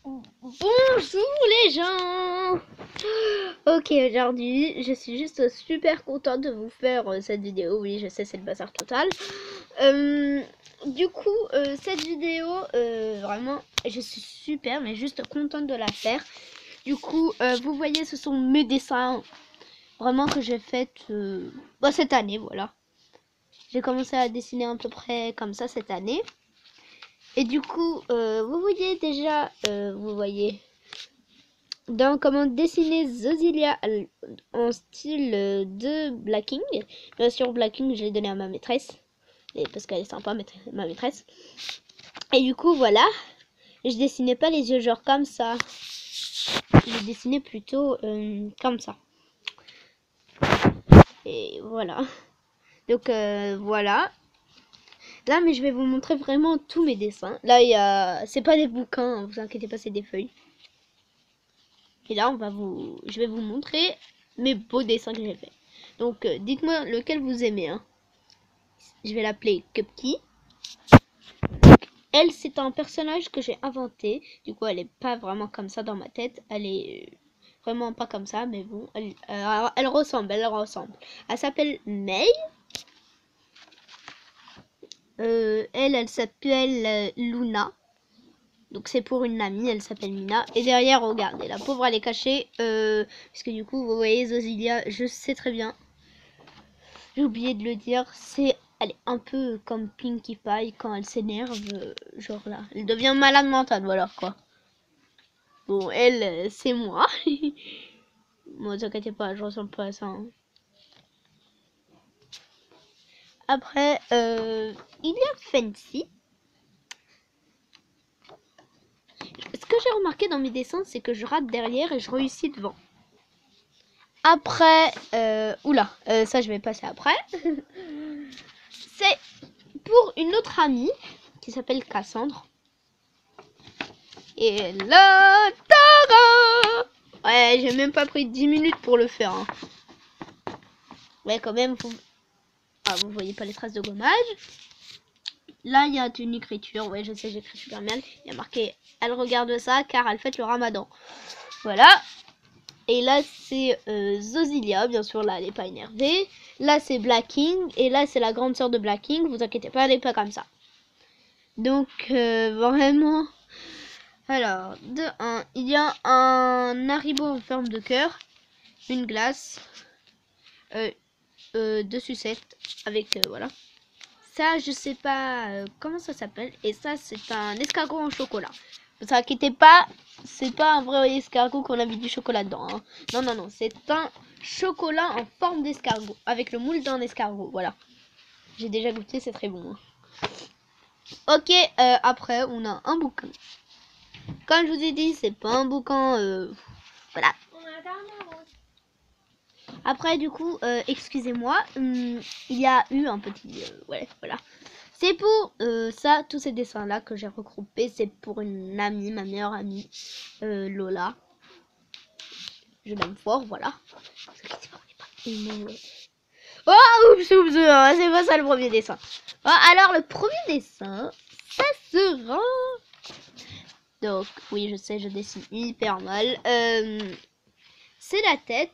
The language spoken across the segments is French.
Bonjour les gens. Ok, aujourd'hui, je suis juste super contente de vous faire cette vidéo. Oui, je sais, c'est le bazar total. Cette vidéo, vraiment, je suis super, mais juste contente de la faire. Du coup, vous voyez, ce sont mes dessins vraiment que j'ai fait cette année, voilà. J'ai commencé à dessiner à peu près comme ça cette année. Et du coup, vous voyez déjà, vous voyez... dans comment dessiner Zosilia en style de Blacking. Bien sûr, Blacking, je l'ai donné à ma maîtresse. Parce qu'elle est sympa, ma maîtresse. Et du coup, voilà. Je dessinais pas les yeux genre comme ça. Je dessinais plutôt comme ça. Et voilà. Donc, voilà. Là, mais je vais vous montrer vraiment tous mes dessins. Là, il y a... c'est pas des bouquins, hein, vous inquiétez pas, c'est des feuilles. Et là, je vais vous montrer mes beaux dessins que j'ai fait. Donc, dites-moi lequel vous aimez. Hein. Je vais l'appeler Cupkey. Elle, c'est un personnage que j'ai inventé. Du coup, elle est pas vraiment comme ça dans ma tête. Elle est vraiment pas comme ça, mais bon, elle ressemble, elle ressemble. Elle s'appelle May. Elle s'appelle Luna. Donc c'est pour une amie, elle s'appelle Mina. Et derrière, regardez, la pauvre, elle est cachée. Parce que du coup, vous voyez, Zosilia, je sais très bien. J'ai oublié de le dire, elle est un peu comme Pinkie Pie quand elle s'énerve, genre là. Elle devient malade mentale, voilà quoi. Bon, elle, c'est moi. Moi, t'inquiète pas, je ressemble pas à ça. Hein. Après, il y a Fancy. Ce que j'ai remarqué dans mes dessins, c'est que je rate derrière et je réussis devant. Après, ça je vais passer après. C'est pour une autre amie qui s'appelle Cassandre. Et là, Tara! Ouais, j'ai même pas pris 10 minutes pour le faire. Hein. Ouais, quand même, vous voyez pas les traces de gommage. Là, il y a une écriture. Ouais, je sais, j'écris super mal. Il y a marqué, elle regarde ça car elle fête le ramadan. Voilà. Et là, c'est Zosilia. Bien sûr, là, elle est pas énervée. Là, c'est Blacking. Et là, c'est la grande sœur de Blacking. Vous inquiétez pas, elle est pas comme ça. Donc, vraiment... Alors, de 1, il y a un Haribo en forme de cœur, une glace, 2 sucettes avec, voilà. Ça, je sais pas comment ça s'appelle. Et ça, c'est un escargot en chocolat. Ne vous inquiétez pas, c'est pas un vrai escargot qu'on a mis du chocolat dedans. Hein. Non, non, non, c'est un chocolat en forme d'escargot, avec le moule d'un escargot, voilà. J'ai déjà goûté, c'est très bon. Hein. Ok, après, on a un bouquin. Comme je vous ai dit, c'est pas un bouquin, voilà. Après, du coup, excusez-moi, il y a eu un petit, ouais, voilà. C'est pour ça, tous ces dessins-là que j'ai regroupés, c'est pour une amie, ma meilleure amie, Lola. Je l'aime fort, voilà. Oh, oups, c'est pas ça le premier dessin. Oh, alors, le premier dessin, ça sera... Donc, oui, je sais, je dessine hyper mal. C'est la tête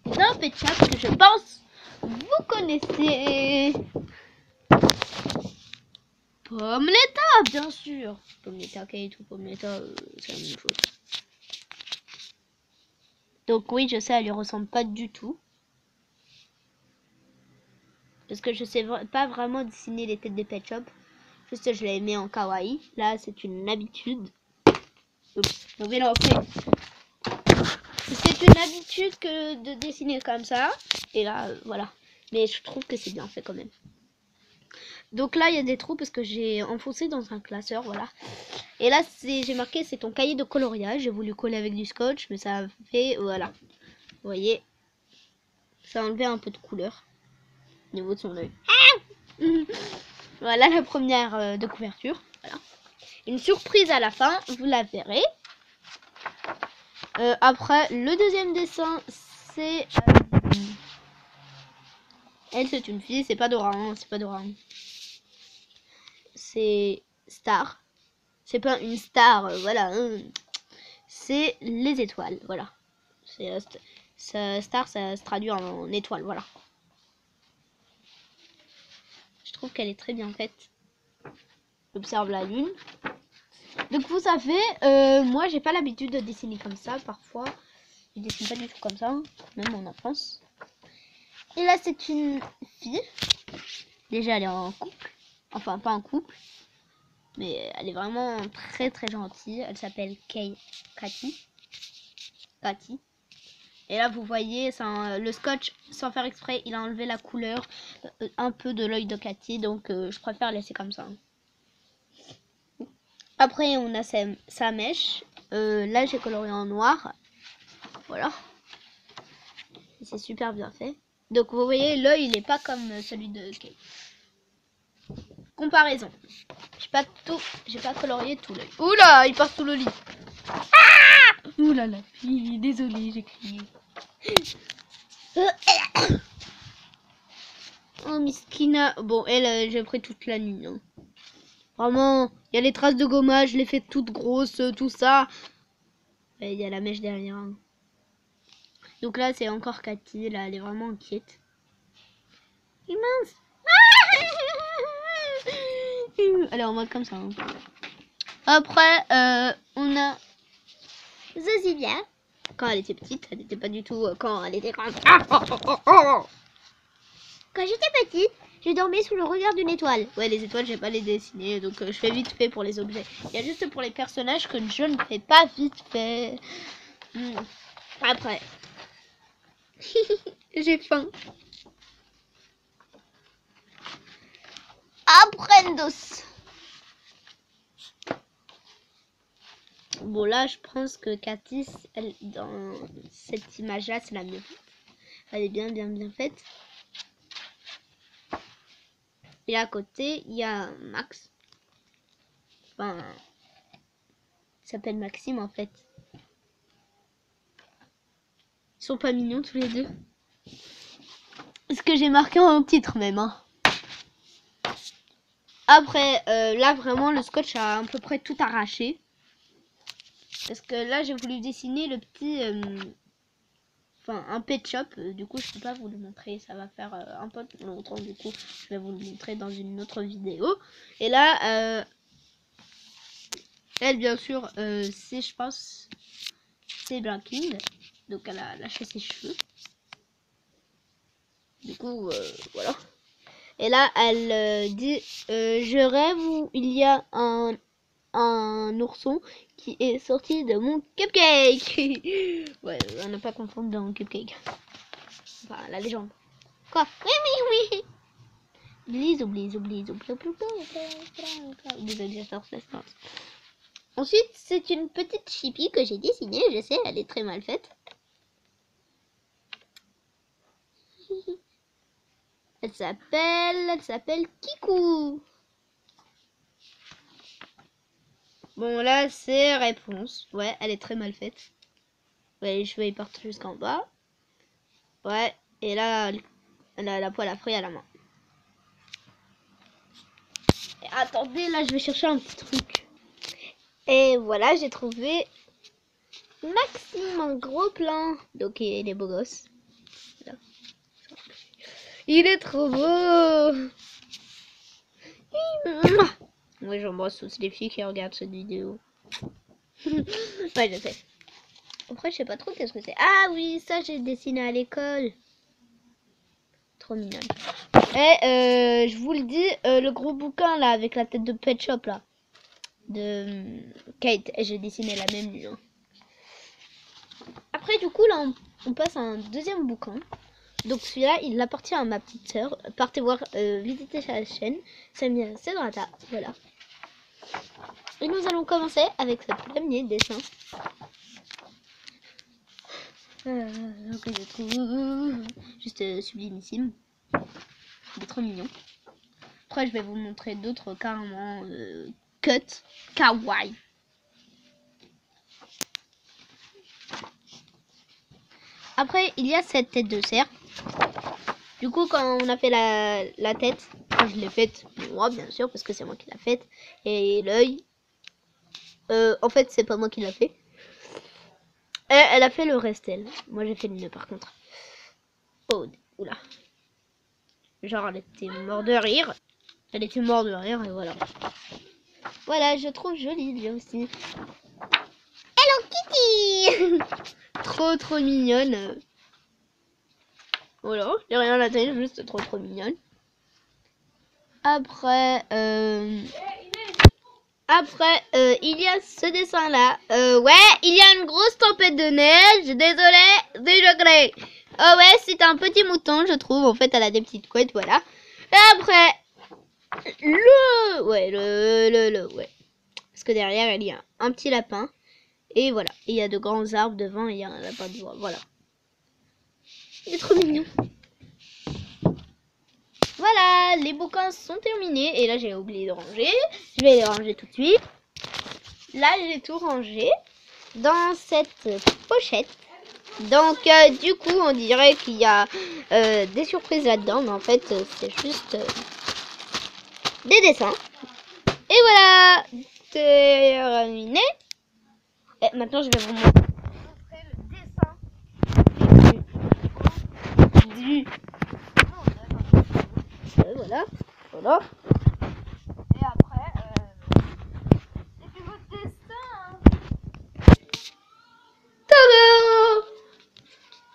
d'un pet shop que je pense vous connaissez. Pommeletta, bien sûr. Pommeletta Kate ou Pommeletta, c'est la même chose. Donc oui, je sais, elle lui ressemble pas du tout. Parce que je sais pas vraiment dessiner les têtes des pet shop. Juste, je les mets en kawaii. Là, c'est une habitude. Oups, je vais lancer. C'est une habitude que de dessiner comme ça. Et là, voilà. Mais je trouve que c'est bien fait quand même. Donc là, il y a des trous parce que j'ai enfoncé dans un classeur, voilà. Et là, j'ai marqué, c'est ton cahier de coloriage. J'ai voulu coller avec du scotch, mais ça a fait, voilà. Vous voyez, ça a enlevé un peu de couleur au niveau de son œil. Voilà la première de couverture. Voilà. Une surprise à la fin, vous la verrez. Après, le deuxième dessin, c'est... elle, c'est une fille, c'est pas Dora, hein, c'est pas Dora. Hein. C'est Star. C'est pas une star, voilà. Hein. C'est les étoiles, voilà. C'est star, ça se traduit en étoile, voilà. Je trouve qu'elle est très bien faite. J'observe la lune. Donc vous savez, moi j'ai pas l'habitude de dessiner comme ça. Parfois, je dessine pas du tout comme ça, même en enfance. Et là c'est une fille. Déjà elle est en couple. Enfin pas en couple. Mais elle est vraiment très très gentille. Elle s'appelle Cathy. Et là vous voyez, le scotch, sans faire exprès, il a enlevé la couleur un peu de l'œil de Cathy. Donc je préfère laisser comme ça. Après on a sa mèche. Là j'ai coloré en noir. Voilà. C'est super bien fait. Donc vous voyez, l'œil il est pas comme celui de Kate. Comparaison. J'ai pas colorié tout l'œil. Oula, il part sous le lit. Ah, oula la fille, désolée, j'ai crié. Oh Miskina. Bon, elle, j'ai pris toute la nuit. Hein. Vraiment, il y a les traces de gommage, je l'ai fait toute grosse, tout ça. Et il y a la mèche derrière. Hein. Donc là, c'est encore Cathy. Là, elle est vraiment inquiète. Et mince. Elle est en mode comme ça. Hein. Après, on a Zozivia. Quand elle était petite, elle n'était pas du tout quand elle était grande. Quand j'étais petite, je dormais sous le regard d'une étoile. Ouais, les étoiles, j'ai pas les dessiner, donc je fais vite fait pour les objets. Il y a juste pour les personnages que je ne fais pas vite fait. Après, j'ai faim. Aprendos. Bon là je pense que Cathy, elle, dans cette image là c'est la mieux. Elle est bien faite. Et à côté il y a Max. Enfin, il s'appelle Maxime en fait. Ils sont pas mignons tous les deux. Ce que j'ai marqué en titre même. Hein. Après là vraiment le scotch a à peu près tout arraché. Parce que là j'ai voulu dessiner le petit... Enfin, un pet shop, du coup je peux pas vous le montrer, ça va faire un peu longtemps, du coup je vais vous le montrer dans une autre vidéo. Et là, elle bien sûr, c'est je pense, c'est Blanking, donc elle a lâché ses cheveux. Du coup, voilà. Et là, elle dit, je rêve où il y a un ourson qui est sorti de mon cupcake. Ouais, on n'a pas confondre dans cupcake. Enfin, la légende. Quoi? Oui. Désolé, j'adore ça. Ensuite, c'est une petite chippie que j'ai dessinée. Je sais, elle est très mal faite. Elle s'appelle Kikou. Bon, là, c'est réponse. Ouais, elle est très mal faite. Ouais, les cheveux, ils partent jusqu'en bas. Ouais, et là, elle a la poêle à fruits à la main. Et attendez, là, je vais chercher un petit truc. Et voilà, j'ai trouvé Maxime en gros plan. Donc, il est beau gosse. Voilà. Il est trop beau. Moi, j'embrasse toutes les filles qui regardent cette vidéo. Ouais, je sais. Après, je sais pas trop qu'est-ce que c'est. Ah oui, ça, j'ai dessiné à l'école. Trop mignon. Et je vous le dis, le gros bouquin là avec la tête de Pet Shop là de Kate, et j'ai dessiné la même nuit. Hein. Après du coup là on passe à un deuxième bouquin. Donc celui-là il appartient à ma petite sœur. Partez voir, visiter sa chaîne. C'est dans la table. Voilà. Et nous allons commencer avec ce premier dessin. Que je trouve juste sublimissime. Il est trop mignon. Après, je vais vous montrer d'autres carrément cut kawaii. Après, il y a cette tête de cerf. Du coup, quand on a fait la tête, je l'ai faite moi, bien sûr, parce que c'est moi qui l'ai faite. Et l'œil. En fait, c'est pas moi qui l'a fait. Elle a fait le reste, elle. Moi, j'ai fait le nœud, par contre. Oh, oula. Genre, elle était morte de rire. Elle était morte de rire, et voilà. Voilà, je trouve jolie, lui aussi. Hello Kitty. Trop mignonne. Voilà, j'ai rien à dire, juste trop mignonne. Après, il y a ce dessin là. Ouais, il y a une grosse tempête de neige. Désolé, désolé. Oh ouais, c'est un petit mouton, je trouve. En fait, elle a des petites couettes, voilà. Et après, ouais. Parce que derrière, il y a un petit lapin. Et voilà, il y a de grands arbres devant et il y a un lapin devant. Voilà. Il est trop mignon. Voilà, les bouquins sont terminés. Et là, j'ai oublié de ranger. Je vais les ranger tout de suite. Là, j'ai tout rangé dans cette pochette. Donc, du coup, on dirait qu'il y a des surprises là-dedans. Mais en fait, c'est juste des dessins. Et voilà, c'est terminé. Et maintenant, je vais vous montrer le dessin du... Voilà. Et après, c'est plus votre dessin. Tada!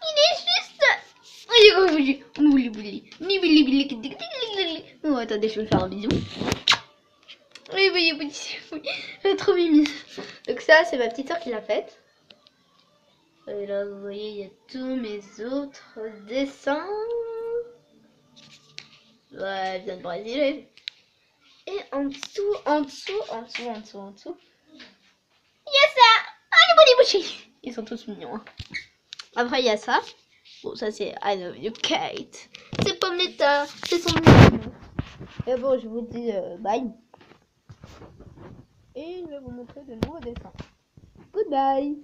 Il est juste... Oh, attendez, je vais faire un bisou. Oui, trop mimi. Donc ça, c'est ma petite soeur qui l'a faite. Et là, vous voyez, il y a tous mes autres dessins. Ouais, elle vient de Brésil. Et en dessous, il y a ça. Ah, les bouchis. Ils sont tous mignons. Hein. Après, il y a ça. Bon, ça, c'est I love you, Kate. C'est Pomeletta. C'est son nom. Et bon, je vous dis bye. Et je vais vous montrer de nouveaux dessins. Goodbye.